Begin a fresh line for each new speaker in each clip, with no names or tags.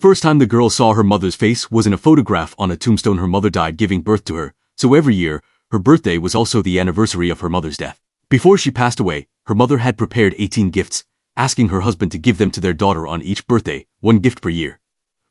first time the girl saw her mother's face was in a photograph on a tombstone. Her mother died giving birth to her, so every year, her birthday was also the anniversary of her mother's death. Before she passed away, her mother had prepared 18 gifts, asking her husband to give them to their daughter on each birthday, one gift per year.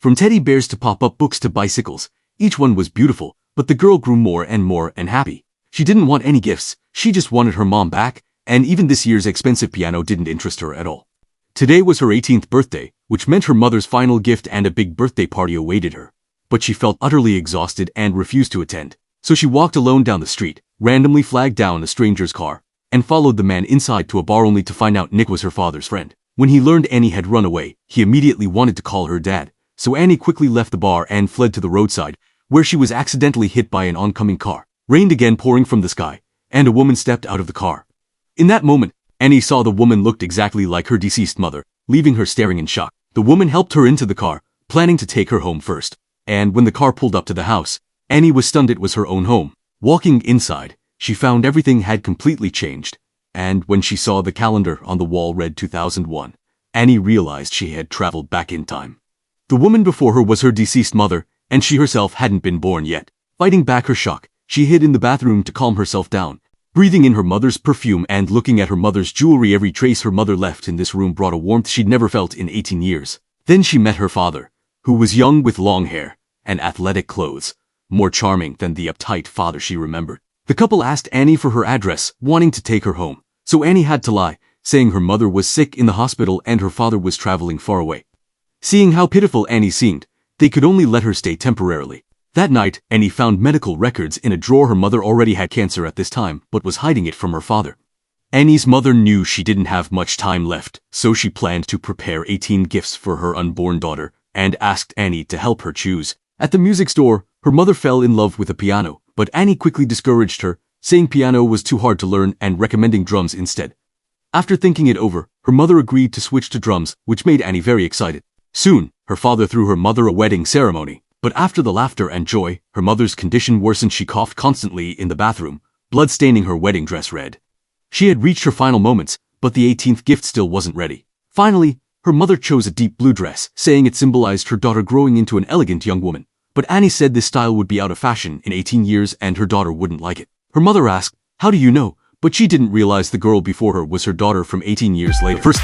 From teddy bears to pop-up books to bicycles, each one was beautiful, but the girl grew more and happy. She didn't want any gifts, she just wanted her mom back, and even this year's expensive piano didn't interest her at all. Today was her 18th birthday, which meant her mother's final gift and a big birthday party awaited her. But she felt utterly exhausted and refused to attend. So she walked alone down the street, randomly flagged down a stranger's car, and followed the man inside to a bar only to find out Nick was her father's friend. When he learned Annie had run away, he immediately wanted to call her dad, so Annie quickly left the bar and fled to the roadside, where she was accidentally hit by an oncoming car. Rain again pouring from the sky, and a woman stepped out of the car. In that moment, Annie saw the woman looked exactly like her deceased mother, leaving her staring in shock. The woman helped her into the car, planning to take her home first. And when the car pulled up to the house, Annie was stunned it was her own home. Walking inside, she found everything had completely changed. And when she saw the calendar on the wall read 2001, Annie realized she had traveled back in time. The woman before her was her deceased mother, and she herself hadn't been born yet. Fighting back her shock, she hid in the bathroom to calm herself down. Breathing in her mother's perfume and looking at her mother's jewelry, every trace her mother left in this room brought a warmth she'd never felt in 18 years. Then she met her father, who was young with long hair and athletic clothes, more charming than the uptight father she remembered. The couple asked Annie for her address, wanting to take her home. So Annie had to lie, saying her mother was sick in the hospital and her father was traveling far away. Seeing how pitiful Annie seemed, they could only let her stay temporarily. That night, Annie found medical records in a drawer. Her mother already had cancer at this time, but was hiding it from her father. Annie's mother knew she didn't have much time left, so she planned to prepare 18 gifts for her unborn daughter, and asked Annie to help her choose. At the music store, her mother fell in love with a piano, but Annie quickly discouraged her, saying piano was too hard to learn and recommending drums instead. After thinking it over, her mother agreed to switch to drums, which made Annie very excited. Soon, her father threw her mother a wedding ceremony. But after the laughter and joy, her mother's condition worsened. She coughed constantly in the bathroom, blood staining her wedding dress red. She had reached her final moments, but the 18th gift still wasn't ready. Finally, her mother chose a deep blue dress, saying it symbolized her daughter growing into an elegant young woman. But Annie said this style would be out of fashion in 18 years and her daughter wouldn't like it. Her mother asked, "How do you know?" But she didn't realize the girl before her was her daughter from 18 years later.